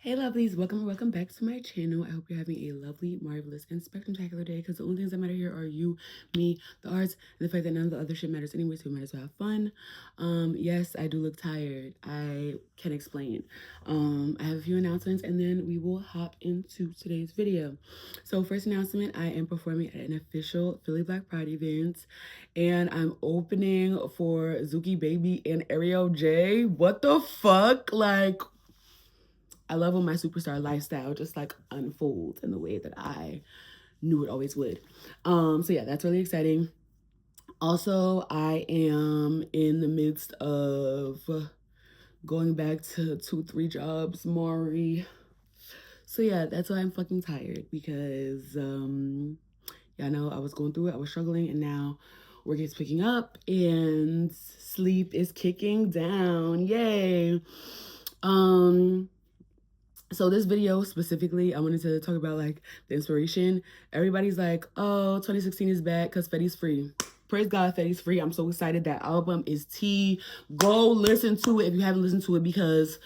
Hey lovelies, welcome back to my channel. I hope you're having a lovely, marvelous, and spectacular day because the only things that matter here are you, me, the arts, and the fact that none of the other shit matters anyway, so we might as well have fun. Yes, I do look tired. I can explain. I have a few announcements and then we will hop into today's video. So first announcement, I am performing at an official Philly Black Pride event and I'm opening for Zuki Baby and Ariel J. What the fuck? Like, I love when my superstar lifestyle just like unfolds in the way that I knew it always would. So yeah, that's really exciting. Also, I am in the midst of going back to 2-3 jobs, Maury. So yeah, that's why I'm fucking tired because yeah, know I was going through it, I was struggling, and now work is picking up and sleep is kicking down. Yay. So this video specifically, I wanted to talk about like the inspiration. Everybody's like, oh, 2016 is back because Fetty's free. Praise God, Fetty's free. I'm so excited. That album is tea. Go listen to it if you haven't listened to it because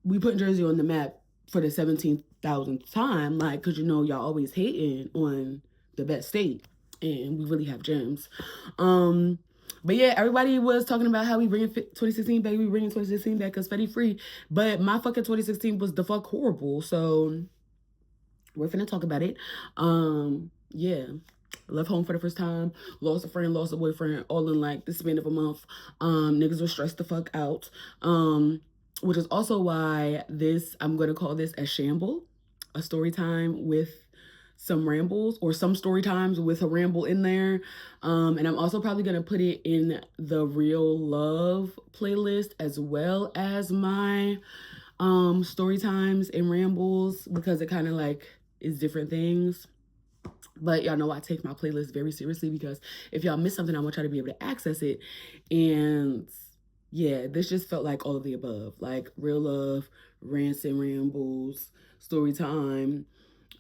we put Jersey on the map for the 17,000th time. Like, because you know, y'all always hating on the best state and we really have gems. But yeah, everybody was talking about how we bringing 2016 back. We bringing 2016 back because Fetty free. But my fucking 2016 was the fuck horrible. So we're finna talk about it. Yeah. Left home for the first time. Lost a friend, lost a boyfriend, all in like the span of a month. Niggas were stressed the fuck out. Which is also why I'm gonna call this a shamble, a story time with some rambles, or some story times with a ramble in there. And I'm also probably gonna put it in the real love playlist as well as my story times and rambles, because it kind of like is different things. But y'all know I take my playlist very seriously because if y'all miss something, I want y'all to be able to access it. And yeah, this just felt like all of the above, like real love, rants and rambles, story time.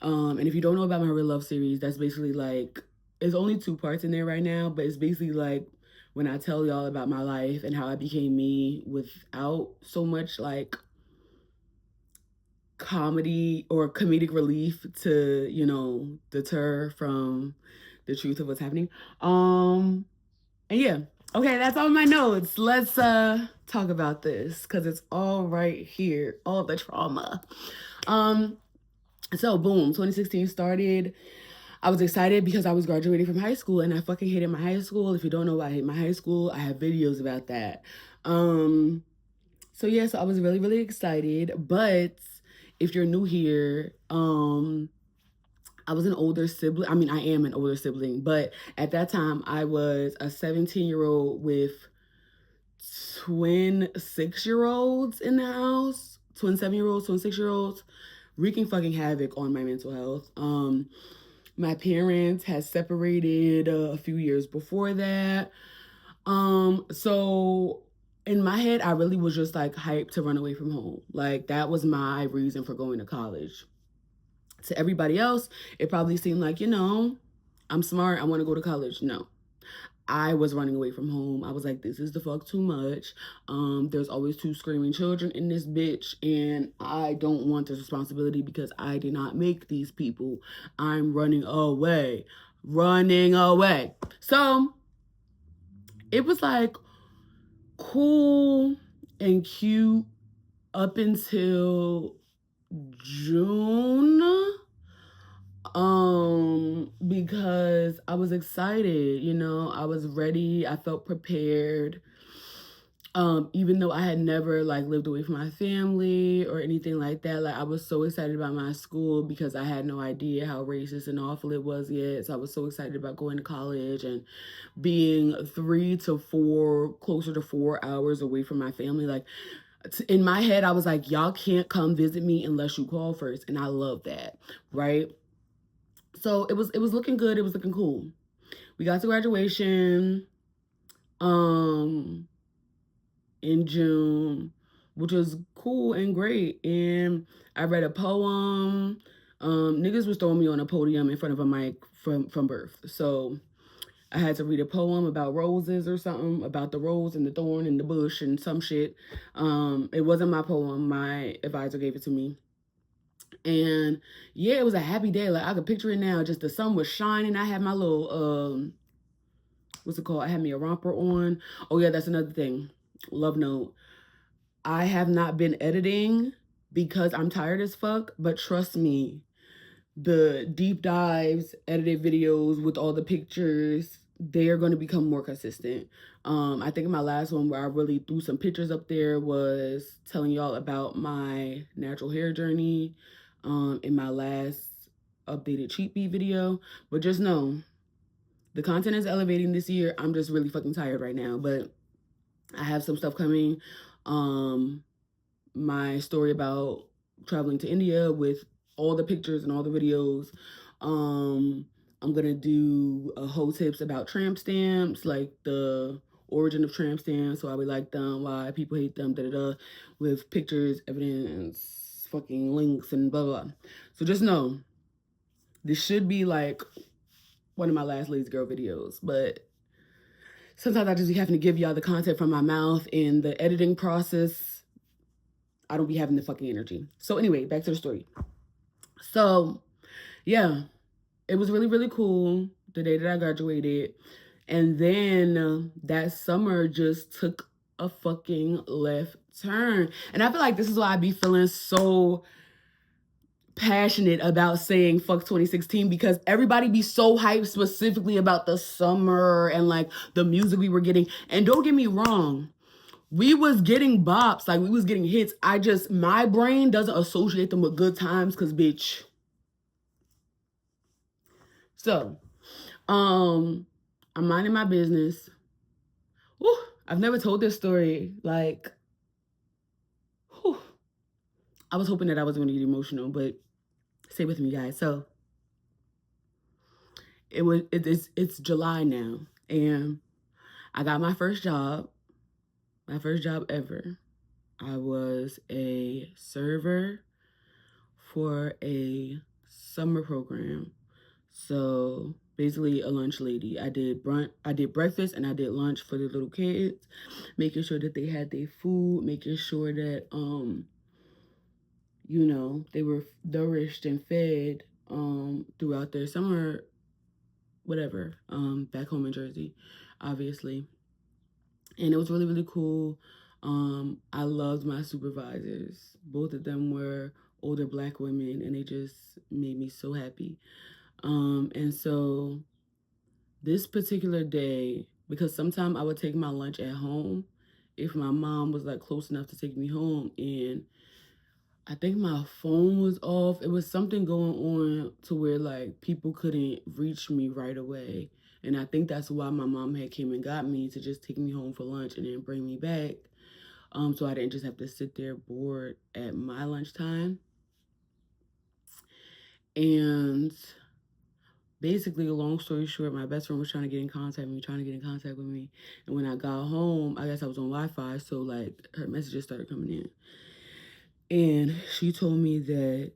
And if you don't know about my real love series, that's basically like, it's only 2 parts in there right now, but it's basically like when I tell y'all about my life and how I became me without so much like comedy or comedic relief to, you know, deter from the truth of what's happening. And yeah, okay, that's all my notes. Let's talk about this because it's all right here, all the trauma. So boom, 2016 started. I was excited because I was graduating from high school and I fucking hated my high school. If you don't know why I hate my high school, I have videos about that. So yeah, so I was really, really excited. But if you're new here, I was an older sibling. I mean, I am an older sibling, but at that time I was a 17-year-old with twin 6-year-olds in the house, twin 7-year-olds, twin 6-year-olds, wreaking fucking havoc on my mental health. My parents had separated a few years before that. So in my head, I really was just like hyped to run away from home. Like that was my reason for going to college. To everybody else, it probably seemed like, you know, I'm smart, I want to go to college. No. I was running away from home. I was like, this is the fuck too much. There's always 2 screaming children in this bitch, and I don't want this responsibility because I did not make these people. I'm running away. Running away. So it was like cool and cute up until June. Because I was excited, you know, I was ready, I felt prepared. Even though I had never like lived away from my family or anything like that, like I was so excited about my school because I had no idea how racist and awful it was yet. So I was so excited about going to college and being 3 to 4, closer to 4 hours away from my family. Like in my head, I was like, y'all can't come visit me unless you call first. And I love that, right? So it was looking good. It was looking cool. We got to graduation in June, which was cool and great. And I read a poem. Niggas was throwing me on a podium in front of a mic from birth. So I had to read a poem about roses or something, about the rose and the thorn and the bush and some shit. It wasn't my poem. My advisor gave it to me. And yeah, it was a happy day. Like I could picture it now. Just the sun was shining. I had my little what's it called? I had me a romper on. Oh yeah, that's another thing. Love note. I have not been editing because I'm tired as fuck, but trust me, the deep dives, edited videos with all the pictures, they are going to become more consistent. I think in my last one where I really threw some pictures up there was telling y'all about my natural hair journey in my last updated cheat beat video. But just know, the content is elevating this year. I'm just really fucking tired right now, but I have some stuff coming. My story about traveling to India with all the pictures and all the videos. I'm gonna do a whole tips about tramp stamps, like the origin of tramp stamps, why we like them, why people hate them, with pictures, evidence, fucking links, and blah blah. So just know, this should be like one of my last lazy girl videos, but sometimes I just be having to give y'all the content from my mouth. In the editing process, I don't be having the fucking energy. So anyway, back to the story. So yeah, it was really, really cool the day that I graduated. And then that summer just took a fucking left turn. And I feel like this is why I be feeling so passionate about saying fuck 2016, because everybody be so hyped specifically about the summer and like the music we were getting. And don't get me wrong, we was getting bops, like we was getting hits. My brain doesn't associate them with good times, cause bitch. So, I'm minding my business. Whew, I've never told this story. Like, whew, I was hoping that I was going to get emotional, but stay with me, guys. So, it's July now, and I got my first job ever. I was a server for a summer program. So basically a lunch lady. I did breakfast and I did lunch for the little kids, making sure that they had their food, making sure that they were nourished and fed throughout their summer whatever, back home in Jersey, obviously. And it was really, really cool. I loved my supervisors. Both of them were older Black women, and they just made me so happy. And so this particular day, because sometimes I would take my lunch at home if my mom was like close enough to take me home, and I think my phone was off. It was something going on to where like people couldn't reach me right away. And I think that's why my mom had came and got me, to just take me home for lunch and then bring me back. So I didn't just have to sit there bored at my lunchtime. And basically, a long story short, my best friend was trying to get in contact with me. And when I got home, I guess I was on Wi-Fi, so like her messages started coming in. And she told me that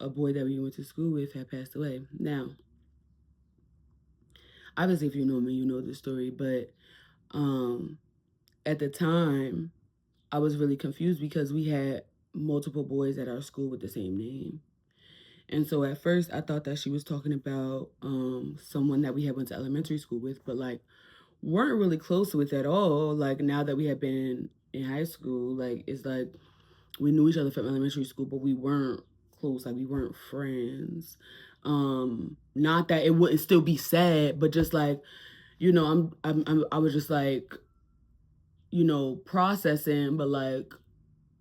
a boy that we went to school with had passed away. Now, obviously, if you know me, you know the story, but at the time, I was really confused because we had multiple boys at our school with the same name. And so at first, I thought that she was talking about someone that we had went to elementary school with, but like weren't really close with at all. Like now that we had been in high school, like it's like we knew each other from elementary school, but we weren't close. Like we weren't friends. Not that it wouldn't still be sad, but just like, I was just like, processing, but like,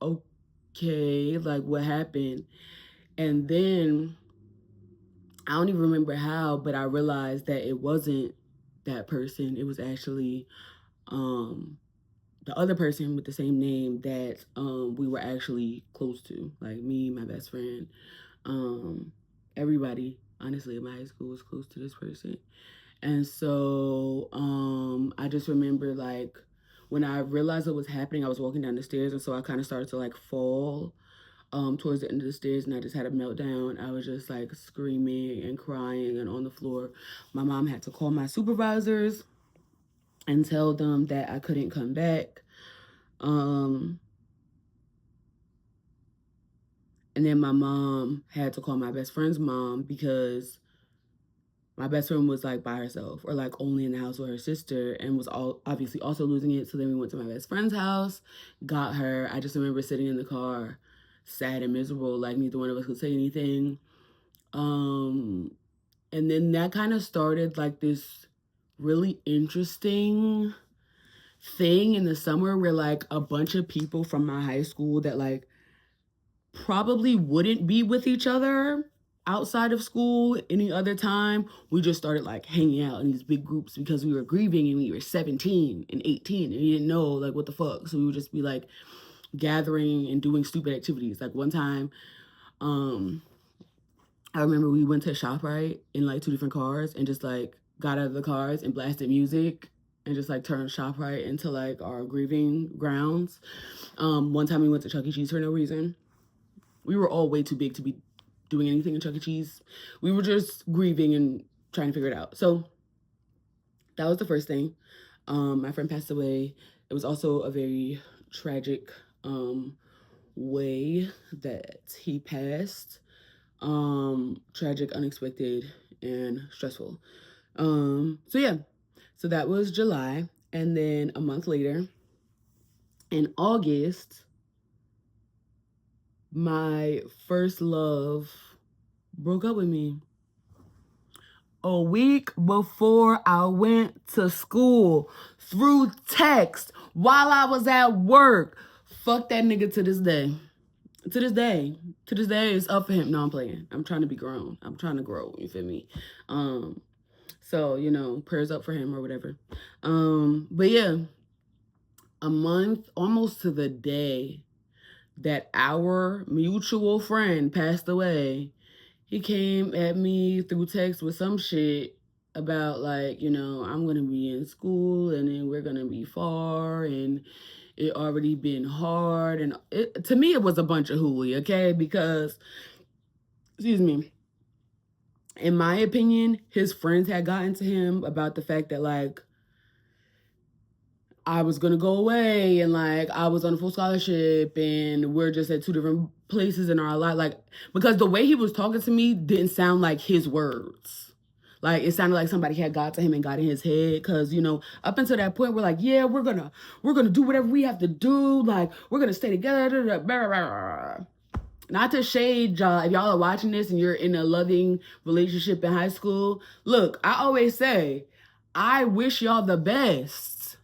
okay, like what happened? And then I don't even remember how, but I realized that it wasn't that person. It was actually the other person with the same name that we were actually close to. Like me, my best friend, everybody, honestly, in my high school was close to this person. And so I just remember like when I realized what was happening, I was walking down the stairs, and so I kind of started to like fall towards the end of the stairs, and I just had a meltdown. I was just like screaming and crying and on the floor. My mom had to call my supervisors and tell them that I couldn't come back. And then my mom had to call my best friend's mom because my best friend was like by herself or like only in the house with her sister and was obviously also losing it. So then we went to my best friend's house, got her. I just remember sitting in the car, sad and miserable, like neither one of us could say anything. And then that kind of started like this really interesting thing in the summer where like a bunch of people from my high school that like probably wouldn't be with each other outside of school any other time, we just started like hanging out in these big groups because we were grieving and we were 17 and 18 and we didn't know like what the fuck. So we would just be like gathering and doing stupid activities. Like one time, I remember we went to ShopRite in like 2 different cars and just like got out of the cars and blasted music and just like turned ShopRite into like our grieving grounds. One time we went to Chuck E. Cheese for no reason. We were all way too big to be doing anything in Chuck E. Cheese. We were just grieving and trying to figure it out. So that was the first thing. My friend passed away. It was also a very tragic way that he passed. Tragic, unexpected, and stressful. So yeah, so that was July. And then a month later, in August, my first love broke up with me. A week before I went to school through text while I was at work. Fuck that nigga to this day. To this day, it's up for him. No, I'm playing. I'm trying to be grown. I'm trying to grow. You feel me? So, you know, prayers up for him or whatever. But yeah, a month, almost to the day that our mutual friend passed away, he came at me through text with some shit about like, you know, I'm going to be in school and then we're going to be far and it already been hard. And to me, it was a bunch of hooey, okay? Because, excuse me, in my opinion, his friends had gotten to him about the fact that like, I was going to go away and like I was on a full scholarship and we're just at 2 different places in our life. Like, because the way he was talking to me didn't sound like his words. Like, it sounded like somebody had got to him and got in his head. Cause, you know, up until that point, we're like, yeah, we're gonna do whatever we have to do. Like, we're gonna stay together. Not to shade y'all. If y'all are watching this and you're in a loving relationship in high school, look, I always say, I wish y'all the best.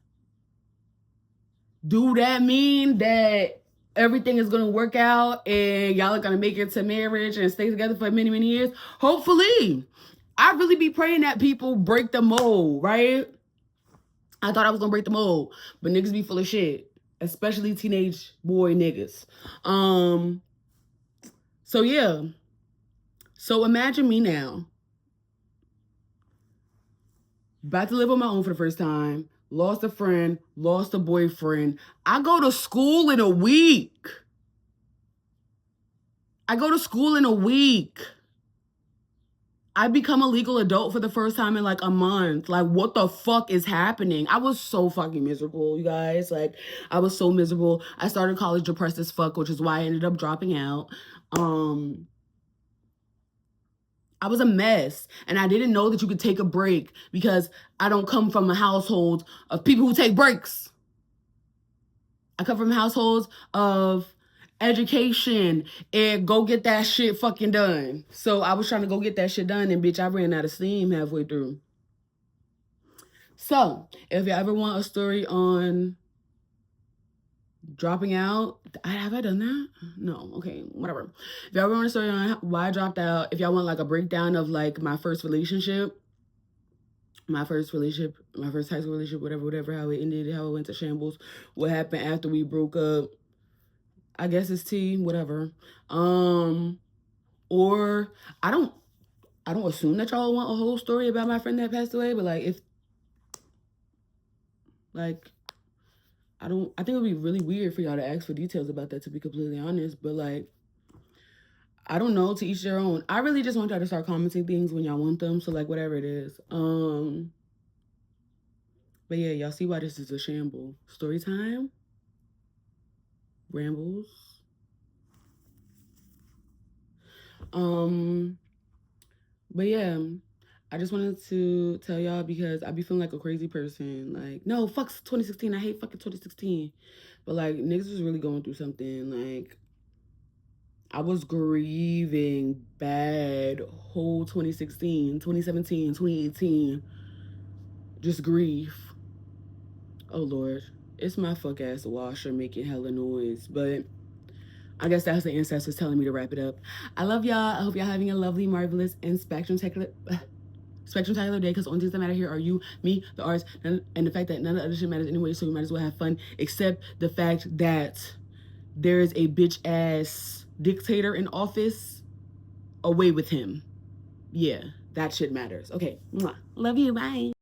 Do that mean that everything is going to work out and y'all are going to make it to marriage and stay together for many, many years? Hopefully. I really be praying that people break the mold, right? I thought I was going to break the mold, but niggas be full of shit, especially teenage boy niggas. So yeah. So imagine me now, about to live on my own for the first time. Lost a friend, lost a boyfriend. I go to school in a week. I become a legal adult for the first time in like a month. Like, what the fuck is happening? I was so fucking miserable, you guys. Like, I was so miserable. I started college depressed as fuck, which is why I ended up dropping out. I was a mess, and I didn't know that you could take a break because I don't come from a household of people who take breaks. I come from households of education and go get that shit fucking done. So I was trying to go get that shit done, and bitch, I ran out of steam halfway through. So if you ever want a story on dropping out, have I done that? No. Okay, whatever. If y'all want a story on why I dropped out, if y'all want like a breakdown of like my first relationship, my first high school relationship, whatever, how it ended, how it went to shambles, what happened after we broke up, I guess it's tea, whatever. Or I don't assume that y'all want a whole story about my friend that passed away, but like if like I think it would be really weird for y'all to ask for details about that, to be completely honest. But like, I don't know, to each their own. I really just want y'all to start commenting things when y'all want them. So like whatever it is. But yeah, y'all see why this is a shamble. Story time. Rambles. But yeah, I just wanted to tell y'all because I be feeling like a crazy person. Like, no, fuck 2016. I hate fucking 2016. But like, niggas was really going through something. Like, I was grieving bad whole 2016, 2017, 2018. Just grief. Oh Lord. It's my fuck ass washer making hella noise. But I guess that's the ancestors telling me to wrap it up. I love y'all. I hope y'all having a lovely, marvelous, and spectacular day, because only things that matter here are you, me, the arts, and the fact that none of the other shit matters anyway, so we might as well have fun, except the fact that there is a bitch ass dictator in office. Away with him. Yeah, that shit matters. Okay. Mwah. Love you. Bye.